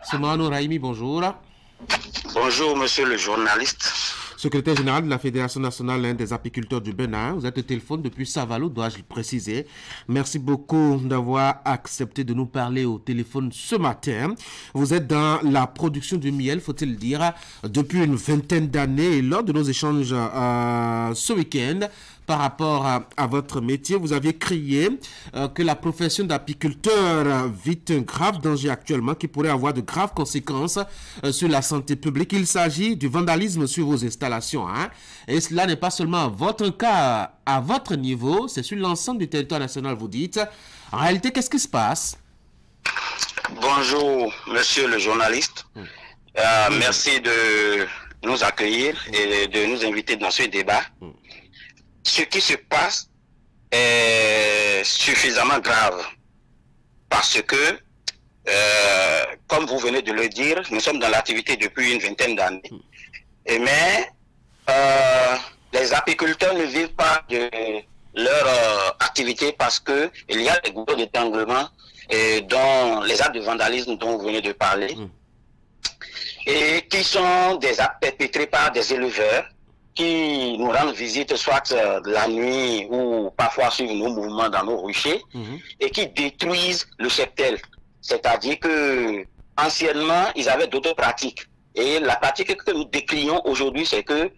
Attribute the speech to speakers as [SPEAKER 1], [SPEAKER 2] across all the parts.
[SPEAKER 1] Soumano Raimi, bonjour.
[SPEAKER 2] Bonjour, monsieur le journaliste.
[SPEAKER 1] Secrétaire général de la Fédération nationale des apiculteurs du Bénin. Vous êtes au téléphone depuis Savalo, dois-je le préciser. Merci beaucoup d'avoir accepté de nous parler au téléphone ce matin. Vous êtes dans la production du miel, faut-il dire, depuis une vingtaine d'années. Et lors de nos échanges ce week-end, par rapport à votre métier, vous aviez crié que la profession d'apiculteur vit un grave danger actuellement qui pourrait avoir de graves conséquences sur la santé publique. Il s'agit du vandalisme sur vos installations. Et cela n'est pas seulement votre cas à votre niveau, c'est sur l'ensemble du territoire national, vous dites. En réalité, qu'est-ce qui se passe?
[SPEAKER 2] Bonjour, monsieur le journaliste. Merci de nous accueillir et de nous inviter dans ce débat. Ce qui se passe est suffisamment grave parce que, comme vous venez de le dire, nous sommes dans l'activité depuis une vingtaine d'années. Mais les apiculteurs ne vivent pas de leur activité parce que il y a des groupes d'étranglement dont les actes de vandalisme dont vous venez de parler et qui sont des actes perpétrés par des éleveurs qui nous rendent visite soit la nuit ou parfois sur nos mouvements dans nos ruchers et qui détruisent le cheptel. C'est-à-dire que anciennement, ils avaient d'autres pratiques. Et la pratique que nous décrions aujourd'hui, c'est que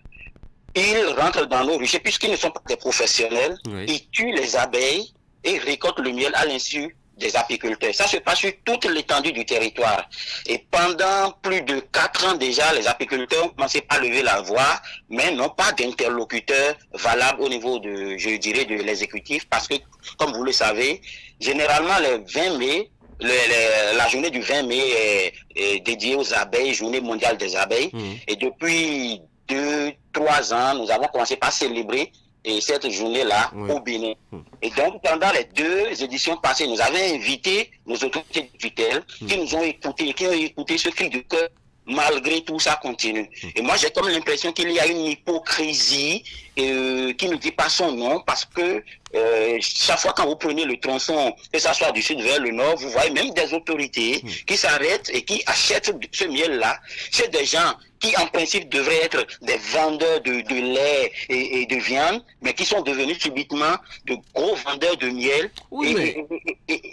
[SPEAKER 2] ils rentrent dans nos ruchers, puisqu'ils ne sont pas des professionnels, ils tuent les abeilles et récoltent le miel à l'insu des apiculteurs. Ça se passe sur toute l'étendue du territoire. Et pendant plus de 4 ans déjà, les apiculteurs ont commencé à lever la voix, mais n'ont pas d'interlocuteur valable au niveau de, je dirais, de l'exécutif, parce que, comme vous le savez, généralement, le 20 mai, la journée du 20 mai est dédiée aux abeilles, journée mondiale des abeilles. Et depuis 2-3 ans, nous avons commencé par célébrer cette journée-là au Bénin. Et donc, pendant les 2 éditions passées, nous avons invité nos autorités de tutelle qui nous ont écoutés, qui ont écouté ce cri de cœur. Malgré tout, ça continue. Et moi, j'ai comme l'impression qu'il y a une hypocrisie qui ne dit pas son nom parce que chaque fois quand vous prenez le tronçon, que ça soit du sud vers le nord, vous voyez même des autorités qui s'arrêtent et qui achètent ce miel-là. C'est des gens qui en principe devraient être des vendeurs de lait et de viande, mais qui sont devenus subitement de gros vendeurs de miel.
[SPEAKER 1] Oui, mais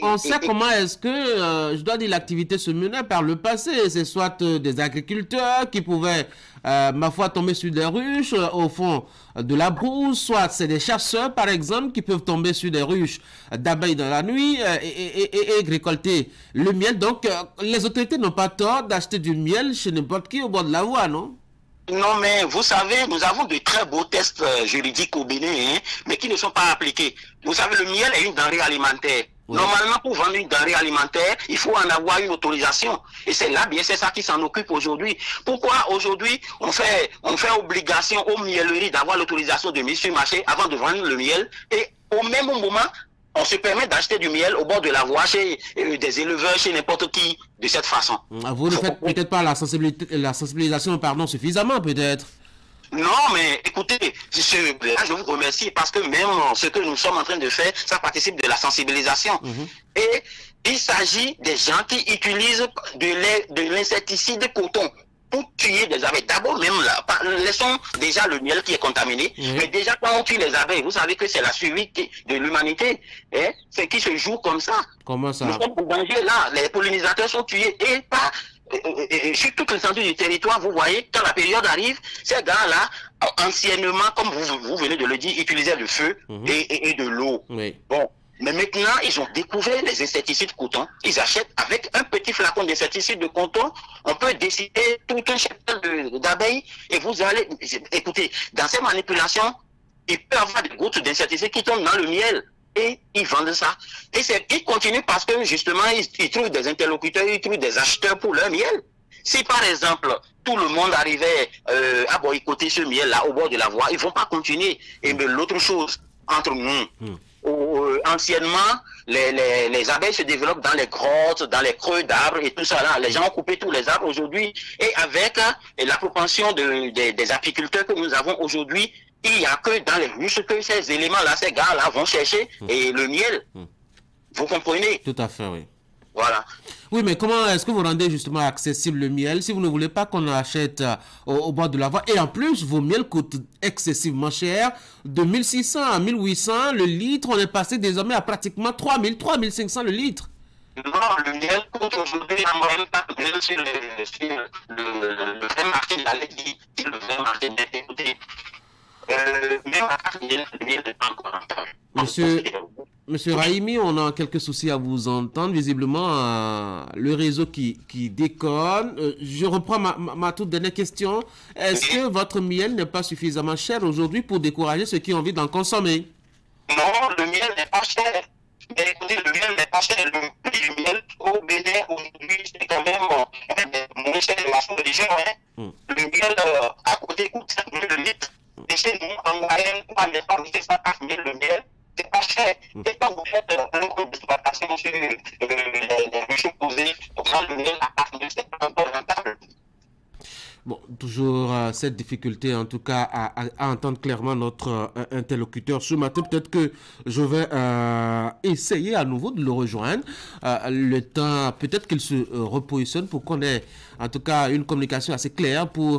[SPEAKER 1] on sait comment est-ce que, je dois dire, l'activité se menait par le passé. C'est soit des agriculteurs qui pouvaient, ma foi, tomber sur des ruches au fond de la brousse, soit c'est des chasseurs, par exemple, qui peuvent tomber sur des ruches d'abeilles dans la nuit et récolter le miel. Donc, les autorités n'ont pas tort d'acheter du miel chez n'importe qui au bord de la voie, non?
[SPEAKER 2] Non, mais vous savez, nous avons de très beaux tests juridiques au Bénin, mais qui ne sont pas appliqués. Vous savez, le miel est une denrée alimentaire. Normalement, pour vendre une denrée alimentaire, il faut en avoir une autorisation. Et c'est là, bien, c'est ça qui s'en occupe aujourd'hui. Pourquoi aujourd'hui, on fait obligation aux mielleries d'avoir l'autorisation de mise sur le marché avant de vendre le miel, et au même moment, on se permet d'acheter du miel au bord de la voie chez des éleveurs, chez n'importe qui, de cette façon.
[SPEAKER 1] Vous ne faites peut-être pas la sensibilisation, pardon, suffisamment, peut-être.
[SPEAKER 2] Non, mais écoutez, là, je vous remercie parce que même ce que nous sommes en train de faire, ça participe de la sensibilisation. Et il s'agit des gens qui utilisent de l'insecticide coton pour tuer des abeilles. D'abord, même là, laissons déjà le miel qui est contaminé, mais déjà quand on tue les abeilles, vous savez que c'est la survie de l'humanité, c'est qui se joue comme ça.
[SPEAKER 1] Comment ça?
[SPEAKER 2] Nous sommes en danger là, les pollinisateurs sont tués et pas... sur toute l'étendue du territoire, vous voyez, quand la période arrive, ces gars-là, anciennement, comme vous venez de le dire, utilisaient le feu et de l'eau. Bon, mais maintenant, ils ont découvert les insecticides coton. Ils achètent avec un petit flacon d'insecticide de coton, on peut décider tout un cheptel d'abeilles et vous allez, écoutez, dans ces manipulations, il peut y avoir des gouttes d'insecticides qui tombent dans le miel. Et ils vendent ça. Et ils continuent parce que justement, ils trouvent des interlocuteurs, ils trouvent des acheteurs pour leur miel. Si par exemple, tout le monde arrivait à boycotter ce miel-là au bord de la voie, ils ne vont pas continuer. Et mais l'autre chose, entre nous, anciennement, les abeilles se développent dans les grottes, dans les creux d'arbres et tout ça là. Les gens ont coupé tous les arbres aujourd'hui. Et avec la propension des apiculteurs que nous avons aujourd'hui, il n'y a que dans les ruches que ces éléments-là, ces gars-là vont chercher et le miel. Vous comprenez?
[SPEAKER 1] Tout à fait, oui.
[SPEAKER 2] Voilà.
[SPEAKER 1] Oui, mais comment est-ce que vous rendez justement accessible le miel si vous ne voulez pas qu'on achète au bord de la voie? Et en plus, vos miels coûtent excessivement cher. De 1600 à 1800 le litre, on est passé désormais à pratiquement 3000, 3500 le litre.
[SPEAKER 2] Non, le miel coûte aujourd'hui en moyenne pas de miel sur le vrai marché de la laiterie, sur le vrai marché de l'écoutez. Même à 4000, le miel n'est pas encore rentable.
[SPEAKER 1] Monsieur Rahimi, on a quelques soucis à vous entendre. Visiblement, le réseau qui déconne. Je reprends ma toute dernière question. Est-ce que votre miel n'est pas suffisamment cher aujourd'hui pour décourager ceux qui ont envie d'en consommer?
[SPEAKER 2] Non, le miel n'est pas cher. Mais écoutez, le miel n'est pas cher. Le prix du miel au Bénin aujourd'hui, c'est quand même moins cher de la sous-région. Le miel à côté coûte 5 000 le litre. Et chez nous, en moyenne, pour un effort de 104 000 le miel, c'est pas cher. Et quand vous faites un coût d'exploitation sur les ruches posées, pour prendre le miel à 4 000, c'est pas encore rentable.
[SPEAKER 1] Bon, toujours cette difficulté, en tout cas, à entendre clairement notre interlocuteur ce matin. Peut-être que je vais essayer à nouveau de le rejoindre. Le temps, peut-être qu'il se repositionne pour qu'on ait, en tout cas, une communication assez claire pour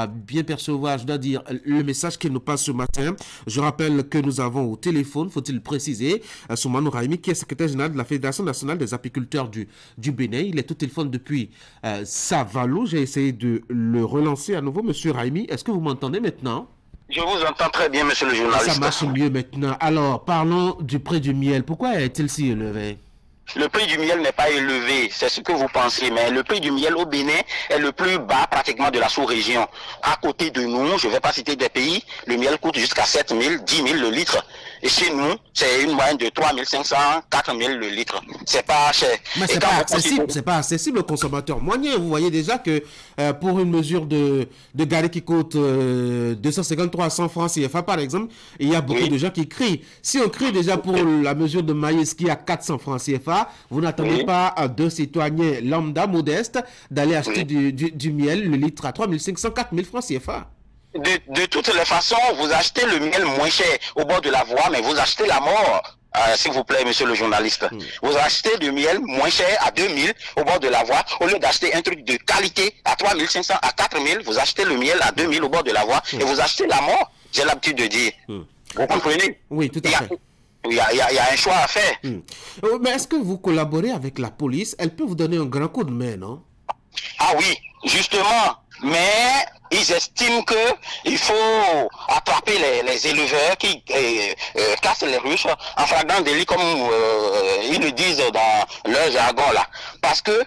[SPEAKER 1] bien percevoir, je dois dire, le message qu'il nous passe ce matin. Je rappelle que nous avons au téléphone, faut-il préciser, Soumanou Rahimi, qui est secrétaire général de la Fédération nationale des apiculteurs du Bénin. Il est au téléphone depuis Savalou. J'ai essayé de le relancer à nouveau, monsieur Rahimi. Est-ce que vous m'entendez maintenant?
[SPEAKER 2] Je vous entends très bien, monsieur le journaliste.
[SPEAKER 1] Ça marche mieux maintenant. Alors, parlons du prix du miel. Pourquoi est-il si élevé?
[SPEAKER 2] Le prix du miel n'est pas élevé, c'est ce que vous pensez, mais le prix du miel au Bénin est le plus bas pratiquement de la sous-région. À côté de nous, je ne vais pas citer des pays, le miel coûte jusqu'à 7 000, 10 000 le litre. Et chez nous, c'est une moyenne de 3 500, 4 000 le litre. C'est pas cher.
[SPEAKER 1] Mais c'est pas accessible, c'est pas accessible au consommateur moyen. Vous voyez déjà que pour une mesure de garé qui coûte 250-300 francs CFA par exemple, il y a beaucoup de gens qui crient. Si on crie déjà pour la mesure de maïs qui est à 400 francs CFA, vous n'attendez pas deux citoyens lambda modestes d'aller acheter du miel, le litre à 3 500, 4 000 francs CFA.
[SPEAKER 2] De toutes les façons, vous achetez le miel moins cher au bord de la voie, mais vous achetez la mort. S'il vous plaît, monsieur le journaliste. Vous achetez du miel moins cher à 2000 au bord de la voie. Au lieu d'acheter un truc de qualité à 3500, à 4000, vous achetez le miel à 2000 au bord de la voie et vous achetez la mort. J'ai l'habitude de dire. Vous comprenez?
[SPEAKER 1] Oui, tout à fait.
[SPEAKER 2] Il y a un choix à faire.
[SPEAKER 1] Mais est-ce que vous collaborez avec la police? Elle peut vous donner un grand coup de main, non?
[SPEAKER 2] Ah oui, justement. Mais ils estiment qu'il faut attraper les éleveurs qui cassent les ruches en flagrant délit, comme ils le disent dans leur jargon là. Parce que,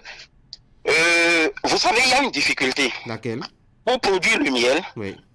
[SPEAKER 2] vous savez, il y a une difficulté.
[SPEAKER 1] Laquelle?
[SPEAKER 2] Pour produire le miel,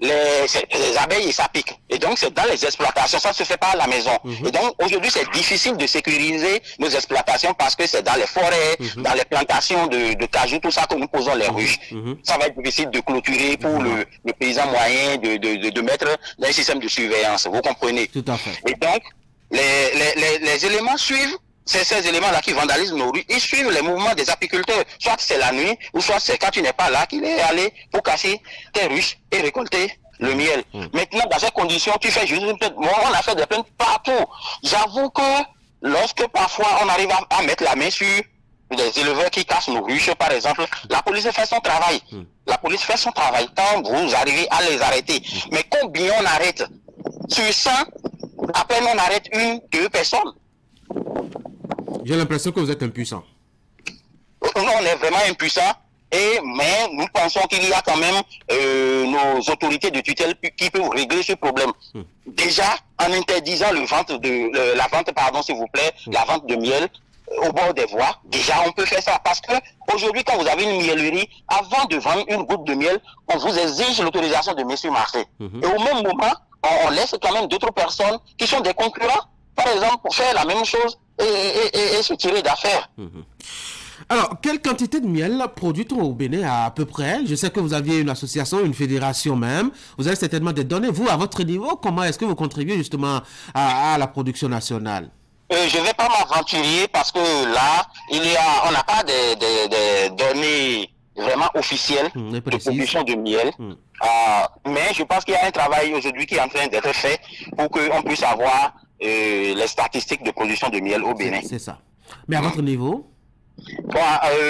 [SPEAKER 2] les abeilles, ça pique. Et donc, c'est dans les exploitations, ça ne se fait pas à la maison. Et donc, aujourd'hui, c'est difficile de sécuriser nos exploitations parce que c'est dans les forêts, dans les plantations de cajou, tout ça que nous posons les ruches. Ça va être difficile de clôturer pour le paysan moyen, de mettre dans un système de surveillance. Vous comprenez?
[SPEAKER 1] Tout à fait.
[SPEAKER 2] Et donc, les éléments suivent. C'est ces éléments-là qui vandalisent nos rues. Ils suivent les mouvements des apiculteurs. Soit c'est la nuit, ou soit c'est quand tu n'es pas là qu'il est allé pour casser tes ruches et récolter le miel. Maintenant, dans ces conditions, tu fais juste une plainte. Moi, on a fait des plaintes partout. J'avoue que lorsque parfois on arrive à mettre la main sur des éleveurs qui cassent nos ruches, par exemple, la police fait son travail. La police fait son travail quand vous arrivez à les arrêter. Mais combien on arrête? Sur 100, à peine on arrête 1, 2 personnes.
[SPEAKER 1] J'ai l'impression que vous êtes impuissant.
[SPEAKER 2] On est vraiment impuissant, mais nous pensons qu'il y a quand même nos autorités de tutelle qui peuvent régler ce problème. Déjà, en interdisant la vente, s'il vous plaît, la vente de miel au bord des voies, déjà on peut faire ça. Parce que aujourd'hui, quand vous avez une miellerie, avant de vendre une goutte de miel, on vous exige l'autorisation de mise sur marché. Et au même moment, on laisse quand même d'autres personnes qui sont des concurrents, par exemple, pour faire la même chose et se tirer d'affaires.
[SPEAKER 1] Alors, quelle quantité de miel produit-on au Bénin à peu près? Je sais que vous aviez une association, une fédération même. Vous avez certainement des données. Vous, à votre niveau, comment est-ce que vous contribuez justement à la production nationale?
[SPEAKER 2] Je ne vais pas m'aventurer parce que là, on n'a pas des données vraiment officielles de production de miel. Mais je pense qu'il y a un travail aujourd'hui qui est en train d'être fait pour qu'on puisse avoir les statistiques de production de miel au Bénin.
[SPEAKER 1] C'est ça. Mais à votre niveau?
[SPEAKER 2] Bon,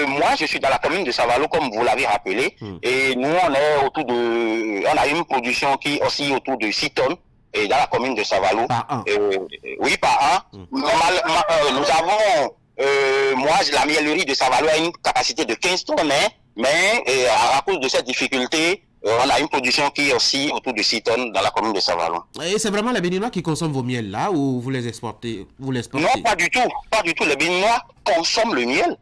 [SPEAKER 2] moi, je suis dans la commune de Savalo, comme vous l'avez rappelé, et nous, on est autour de, on a une production qui oscille autour de 6 tonnes, et dans la commune de Savalo.
[SPEAKER 1] Par an.
[SPEAKER 2] Oui, par an. Nous avons, moi, la miellerie de Savalo a une capacité de 15 tonnes, mais à cause de cette difficulté, on a une production qui oscille autour de 6 tonnes dans la commune de Savalo.
[SPEAKER 1] Et c'est vraiment les Béninois qui consomment vos miels là ou vous les exportez,
[SPEAKER 2] Non, pas du tout. Pas du tout. Les Béninois consomment le miel.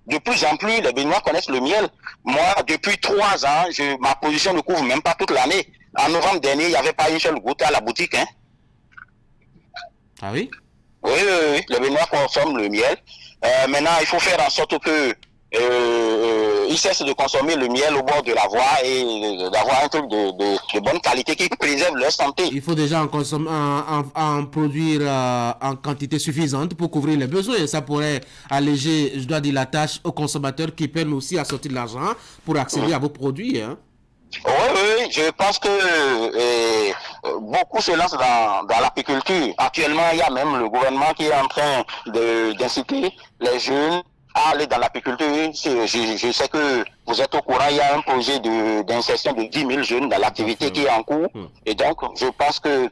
[SPEAKER 2] De plus en plus, les Béninois connaissent le miel. Moi, depuis 3 ans, ma position ne couvre même pas toute l'année. En novembre dernier, il n'y avait pas une seule goutte à la boutique. Hein.
[SPEAKER 1] Ah oui?
[SPEAKER 2] Oui, les Béninois consomment le miel. Maintenant, il faut faire en sorte que ils cessent de consommer le miel au bord de la voie et d'avoir un truc de bonne qualité qui préserve leur santé.
[SPEAKER 1] Il faut déjà en produire en quantité suffisante pour couvrir les besoins. Et ça pourrait alléger, je dois dire, la tâche aux consommateurs qui peinent aussi à sortir de l'argent pour accéder à vos produits. Hein.
[SPEAKER 2] Oui, je pense que beaucoup se lancent dans l'apiculture. Actuellement, il y a même le gouvernement qui est en train d'inciter les jeunes à aller dans l'apiculture. Je sais que vous êtes au courant, il y a un projet d'insertion de 10 000 jeunes dans l'activité qui est en cours. Et donc, je pense que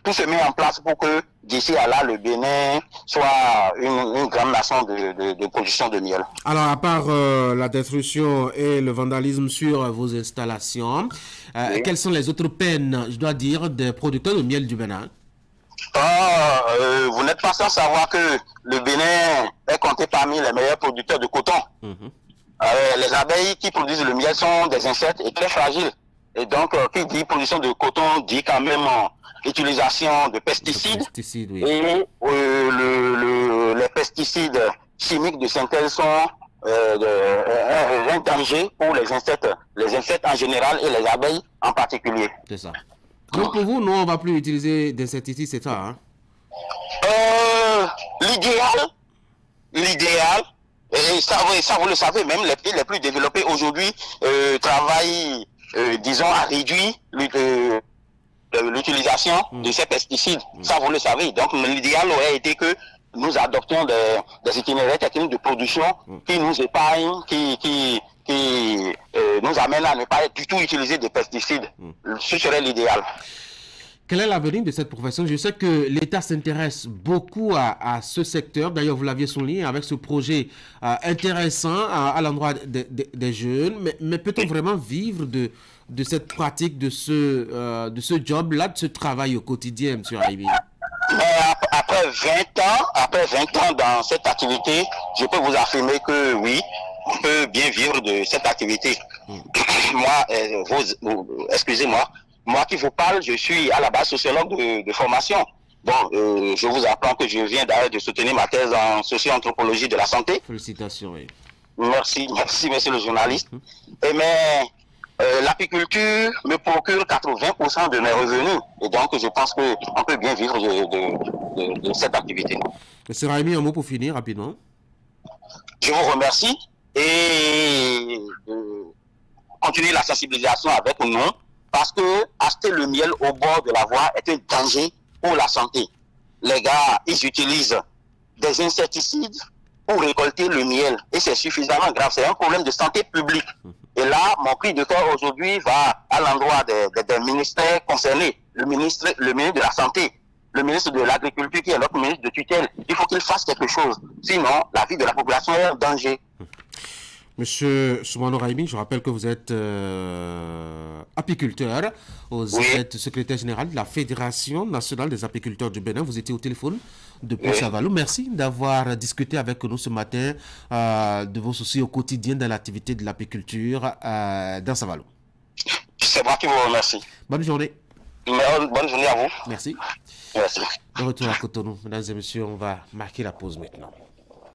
[SPEAKER 2] tout se met en place pour que d'ici à là, le Bénin soit une grande nation de production de miel.
[SPEAKER 1] Alors, à part la destruction et le vandalisme sur vos installations, oui. Quelles sont les autres peines, je dois dire, des producteurs de miel du Bénin?
[SPEAKER 2] Vous n'êtes pas sans savoir que le Bénin est compté parmi les meilleurs producteurs de coton. Les abeilles qui produisent le miel sont des insectes et très fragiles. Et donc, qui dit production de coton dit quand même utilisation de pesticides.
[SPEAKER 1] Oui.
[SPEAKER 2] Et les pesticides chimiques de synthèse sont un danger pour les insectes en général et les abeilles en particulier.
[SPEAKER 1] C'est ça. Donc pour vous, non, on ne va plus utiliser d'insecticides, c'est ça, hein?
[SPEAKER 2] L'idéal, et ça vous le savez, même les pays les plus développés aujourd'hui travaillent, disons, à réduire l'utilisation de ces pesticides. Ça vous le savez. Donc l'idéal aurait été que nous adoptions des itinéraires techniques de production qui nous épargnent, qui nous amènent à ne pas du tout utiliser des pesticides. Ce serait l'idéal.
[SPEAKER 1] Quel est l'avenir de cette profession? Je sais que l'État s'intéresse beaucoup à ce secteur. D'ailleurs, vous l'aviez souligné avec ce projet intéressant à l'endroit des jeunes. Mais peut-on vraiment vivre de cette pratique, de ce job-là, de ce travail au quotidien, M. Raimi?
[SPEAKER 2] Après 20 ans dans cette activité, je peux vous affirmer que oui, on peut bien vivre de cette activité. Moi, excusez-moi, moi qui vous parle, je suis à la base sociologue de formation. Bon, je vous apprends que je viens d'ailleurs de soutenir ma thèse en socio-anthropologie de la santé.
[SPEAKER 1] Félicitations, oui.
[SPEAKER 2] Merci, monsieur le journaliste. Mais l'apiculture me procure 80% de mes revenus. Et donc, je pense qu'on peut bien vivre de cette activité.
[SPEAKER 1] Monsieur Raimi, un mot pour finir rapidement.
[SPEAKER 2] Je vous remercie et continuer la sensibilisation avec nous parce que acheter le miel au bord de la voie est un danger pour la santé. Les gars, ils utilisent des insecticides pour récolter le miel et c'est suffisamment grave. C'est un problème de santé publique. Et là, mon cri de cœur aujourd'hui va à l'endroit des ministères concernés. Le ministre de la Santé, le ministre de l'Agriculture qui est notre ministre de tutelle. Il faut qu'il fasse quelque chose. Sinon, la vie de la population est en danger.
[SPEAKER 1] Monsieur Soumano Raimi, je rappelle que vous êtes apiculteur, vous êtes secrétaire général de la Fédération nationale des apiculteurs du Bénin. Vous étiez au téléphone depuis Savalo. Merci d'avoir discuté avec nous ce matin de vos soucis au quotidien dans l'activité de l'apiculture dans Savalo.
[SPEAKER 2] C'est moi qui vous remercie.
[SPEAKER 1] Bonne journée.
[SPEAKER 2] Bonne journée à vous.
[SPEAKER 1] Merci.
[SPEAKER 2] Merci.
[SPEAKER 1] De retour à Cotonou. Mesdames et messieurs, on va marquer la pause maintenant.